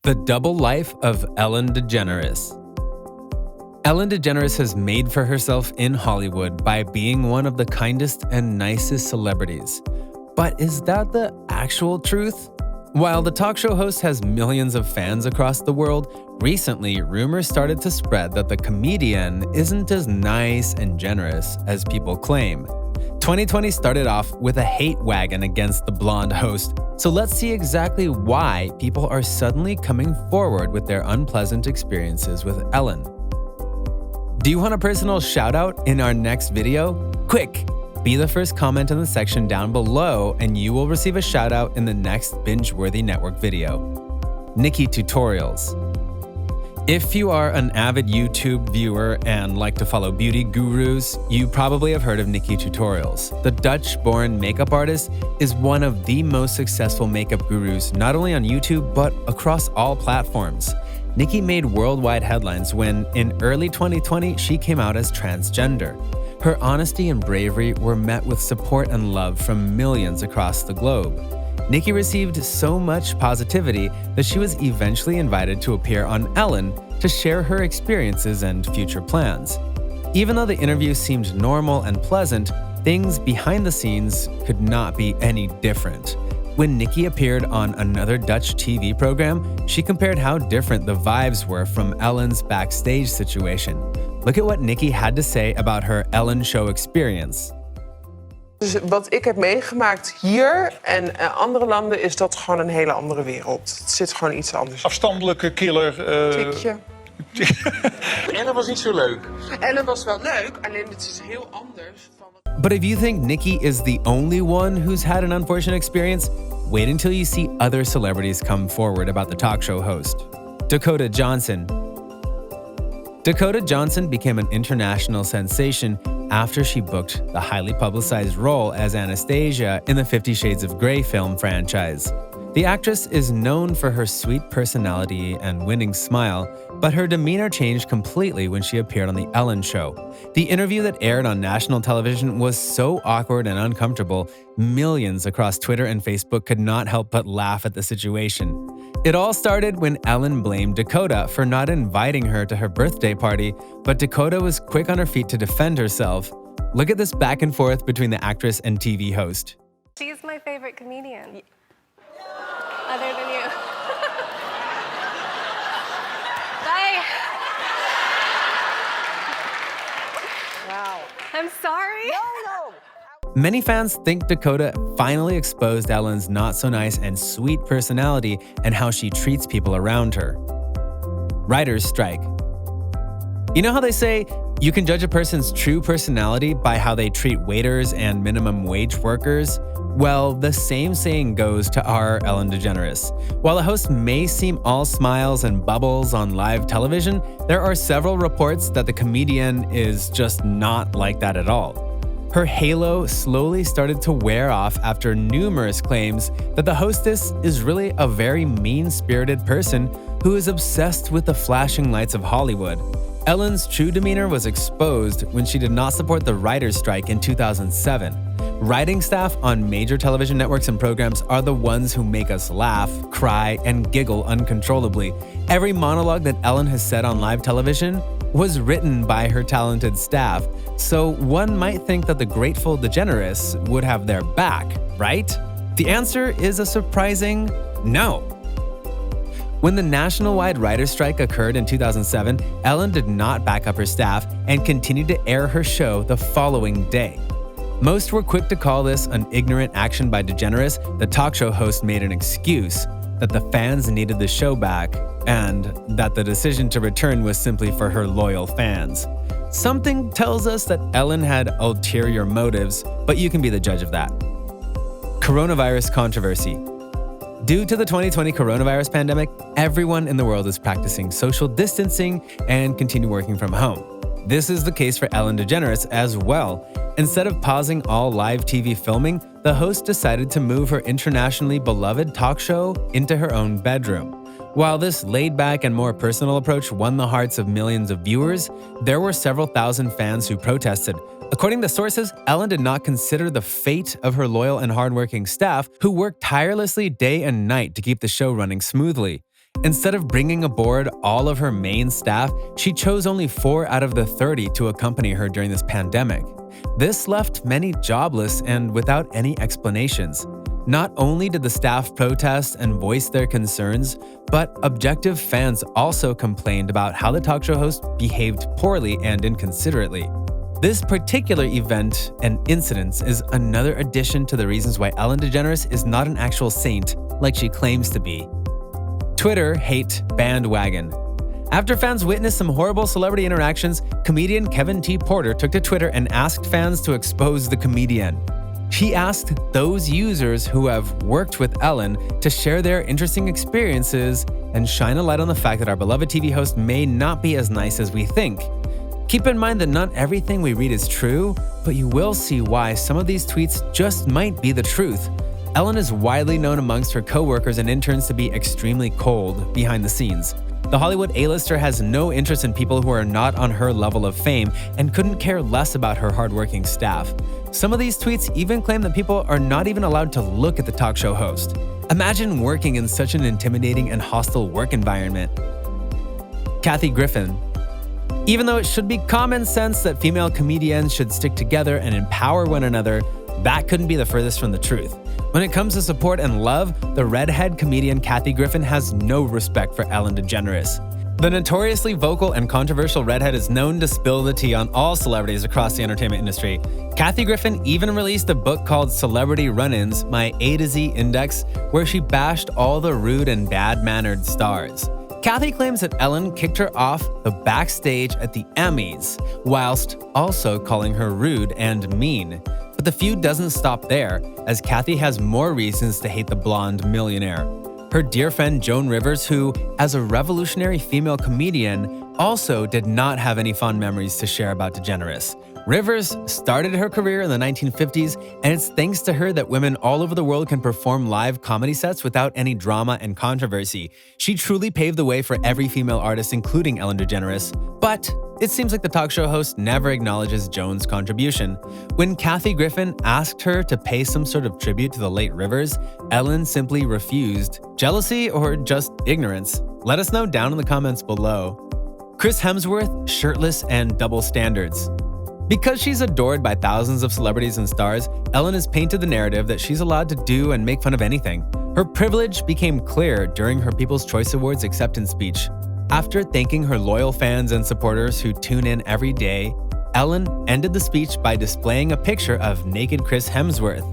The Double Life of Ellen DeGeneres. Ellen DeGeneres has made for herself in Hollywood by being one of the kindest and nicest celebrities. But is that the actual truth? While the talk show host has millions of fans across the world, recently rumors started to spread that the comedian isn't as nice and generous as people claim. 2020 started off with a hate wagon against the blonde host, so let's see exactly why people are suddenly coming forward with their unpleasant experiences with Ellen. Do you want a personal shout out in our next video? Quick! Be the first comment in the section down below and you will receive a shout out in the next Binge-Worthy Network video. Nikki Tutorials. If you are an avid YouTube viewer and like to follow beauty gurus, you probably have heard of Nikki Tutorials. The Dutch-born makeup artist is one of the most successful makeup gurus not only on YouTube but across all platforms. Nikki made worldwide headlines when, in early 2020, she came out as transgender. Her honesty and bravery were met with support and love from millions across the globe. Nikki received so much positivity that she was eventually invited to appear on Ellen to share her experiences and future plans. Even though the interview seemed normal and pleasant, things behind the scenes could not be any different. When Nikki appeared on another Dutch TV program, she compared how different the vibes were from Ellen's backstage situation. Look at what Nikki had to say about her Ellen show experience. Dus wat ik heb meegemaakt hier en andere landen is dat gewoon een hele andere wereld. Het zit gewoon iets anders. Afstandelijke killer. Tikje. Ellen was niet zo leuk. Ellen was wel leuk, alleen het is heel anders. But if you think Nikki is the only one who's had an unfortunate experience, wait until you see other celebrities come forward about the talk show host. Dakota Johnson. Dakota Johnson became an international sensation after she booked the highly publicized role as Anastasia in the 50 Shades of Grey film franchise. The actress is known for her sweet personality and winning smile, but her demeanor changed completely when she appeared on The Ellen Show. The interview that aired on national television was so awkward and uncomfortable, millions across Twitter and Facebook could not help but laugh at the situation. It all started when Ellen blamed Dakota for not inviting her to her birthday party, but Dakota was quick on her feet to defend herself. Look at this back and forth between the actress and TV host. She's my favorite comedian. Other than you. Bye. Wow. I'm sorry. No. Many fans think Dakota finally exposed Ellen's not-so-nice and sweet personality and how she treats people around her. Writers' strike. You know how they say you can judge a person's true personality by how they treat waiters and minimum wage workers? Well, the same saying goes to our Ellen DeGeneres. While the host may seem all smiles and bubbles on live television, there are several reports that the comedian is just not like that at all. Her halo slowly started to wear off after numerous claims that the hostess is really a very mean-spirited person who is obsessed with the flashing lights of Hollywood. Ellen's true demeanor was exposed when she did not support the writers' strike in 2007. Writing staff on major television networks and programs are the ones who make us laugh, cry, and giggle uncontrollably. Every monologue that Ellen has said on live television was written by her talented staff, so one might think that the grateful DeGeneres would have their back, right? The answer is a surprising no. When the nationwide writer's strike occurred in 2007, Ellen did not back up her staff and continued to air her show the following day. Most were quick to call this an ignorant action by DeGeneres. The talk show host made an excuse that the fans needed the show back and that the decision to return was simply for her loyal fans. Something tells us that Ellen had ulterior motives, but you can be the judge of that. Coronavirus controversy. Due to the 2020 coronavirus pandemic, everyone in the world is practicing social distancing and continue working from home. This is the case for Ellen DeGeneres as well. Instead of pausing all live TV filming, the host decided to move her internationally beloved talk show into her own bedroom. While this laid-back and more personal approach won the hearts of millions of viewers, there were several thousand fans who protested. According to sources, Ellen did not consider the fate of her loyal and hardworking staff who worked tirelessly day and night to keep the show running smoothly. Instead of bringing aboard all of her main staff, she chose only 4 out of the 30 to accompany her during this pandemic. This left many jobless and without any explanations. Not only did the staff protest and voice their concerns, but objective fans also complained about how the talk show host behaved poorly and inconsiderately. This particular event and incident is another addition to the reasons why Ellen DeGeneres is not an actual saint like she claims to be. Twitter hate bandwagon. After fans witnessed some horrible celebrity interactions, comedian Kevin T. Porter took to Twitter and asked fans to expose the comedian. He asked those users who have worked with Ellen to share their interesting experiences and shine a light on the fact that our beloved TV host may not be as nice as we think. Keep in mind that not everything we read is true, but you will see why some of these tweets just might be the truth. Ellen is widely known amongst her co-workers and interns to be extremely cold behind the scenes. The Hollywood A-lister has no interest in people who are not on her level of fame and couldn't care less about her hardworking staff. Some of these tweets even claim that people are not even allowed to look at the talk show host. Imagine working in such an intimidating and hostile work environment. Kathy Griffin. Even though it should be common sense that female comedians should stick together and empower one another, that couldn't be the furthest from the truth. When it comes to support and love, the redhead comedian Kathy Griffin has no respect for Ellen DeGeneres. The notoriously vocal and controversial redhead is known to spill the tea on all celebrities across the entertainment industry. Kathy Griffin even released a book called Celebrity Run-Ins, My A to Z Index, where she bashed all the rude and bad-mannered stars. Kathy claims that Ellen kicked her off the backstage at the Emmys, whilst also calling her rude and mean. But the feud doesn't stop there, as Kathy has more reasons to hate the blonde millionaire. Her dear friend Joan Rivers, who, as a revolutionary female comedian, also did not have any fond memories to share about DeGeneres. Rivers started her career in the 1950s, and it's thanks to her that women all over the world can perform live comedy sets without any drama and controversy. She truly paved the way for every female artist, including Ellen DeGeneres. But it seems like the talk show host never acknowledges Joan's contribution. When Kathy Griffin asked her to pay some sort of tribute to the late Rivers, Ellen simply refused. Jealousy or just ignorance? Let us know down in the comments below. Chris Hemsworth, shirtless and double standards. Because she's adored by thousands of celebrities and stars, Ellen has painted the narrative that she's allowed to do and make fun of anything. Her privilege became clear during her People's Choice Awards acceptance speech. After thanking her loyal fans and supporters who tune in every day, Ellen ended the speech by displaying a picture of naked Chris Hemsworth.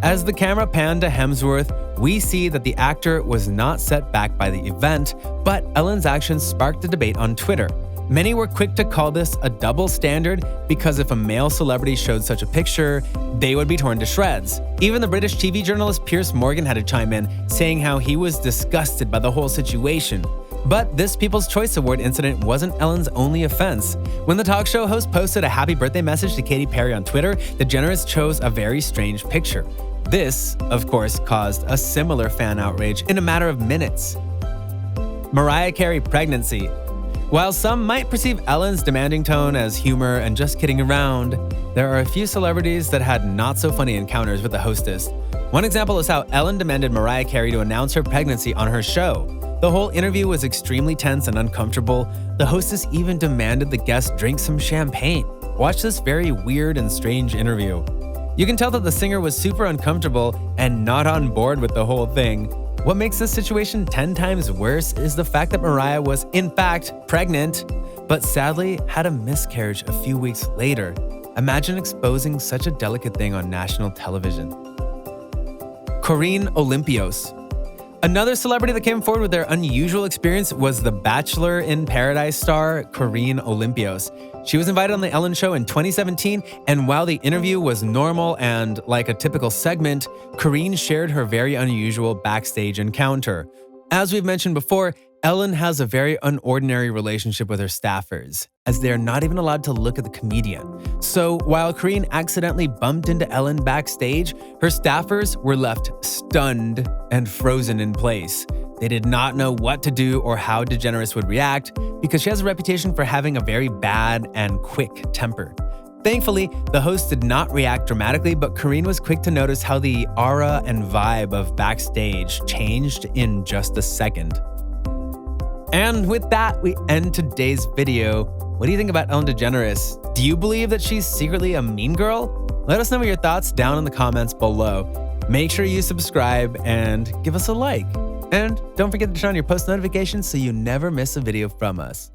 As the camera panned to Hemsworth, we see that the actor was not set back by the event, but Ellen's actions sparked a debate on Twitter. Many were quick to call this a double standard because if a male celebrity showed such a picture, they would be torn to shreds. Even the British TV journalist Piers Morgan had to chime in, saying how he was disgusted by the whole situation. But this People's Choice Award incident wasn't Ellen's only offense. When the talk show host posted a happy birthday message to Katy Perry on Twitter, DeGeneres chose a very strange picture. This, of course, caused a similar fan outrage in a matter of minutes. Mariah Carey pregnancy. While some might perceive Ellen's demanding tone as humor and just kidding around, there are a few celebrities that had not-so-funny encounters with the hostess. One example is how Ellen demanded Mariah Carey to announce her pregnancy on her show. The whole interview was extremely tense and uncomfortable. The hostess even demanded the guest drink some champagne. Watch this very weird and strange interview. You can tell that the singer was super uncomfortable and not on board with the whole thing. What makes this situation 10 times worse is the fact that Mariah was, in fact, pregnant, but sadly had a miscarriage a few weeks later. Imagine exposing such a delicate thing on national television. Corinne Olympios. Another celebrity that came forward with their unusual experience was the Bachelor in Paradise star, Corinne Olympios. She was invited on The Ellen Show in 2017, and while the interview was normal and like a typical segment, Corinne shared her very unusual backstage encounter. As we've mentioned before, Ellen has a very unordinary relationship with her staffers, as they are not even allowed to look at the comedian. So while Corinne accidentally bumped into Ellen backstage, her staffers were left stunned and frozen in place. They did not know what to do or how DeGeneres would react because she has a reputation for having a very bad and quick temper. Thankfully, the host did not react dramatically, but Corinne was quick to notice how the aura and vibe of backstage changed in just a second. And with that, we end today's video. What do you think about Ellen DeGeneres? Do you believe that she's secretly a mean girl? Let us know your thoughts down in the comments below. Make sure you subscribe and give us a like. And don't forget to turn on your post notifications so you never miss a video from us.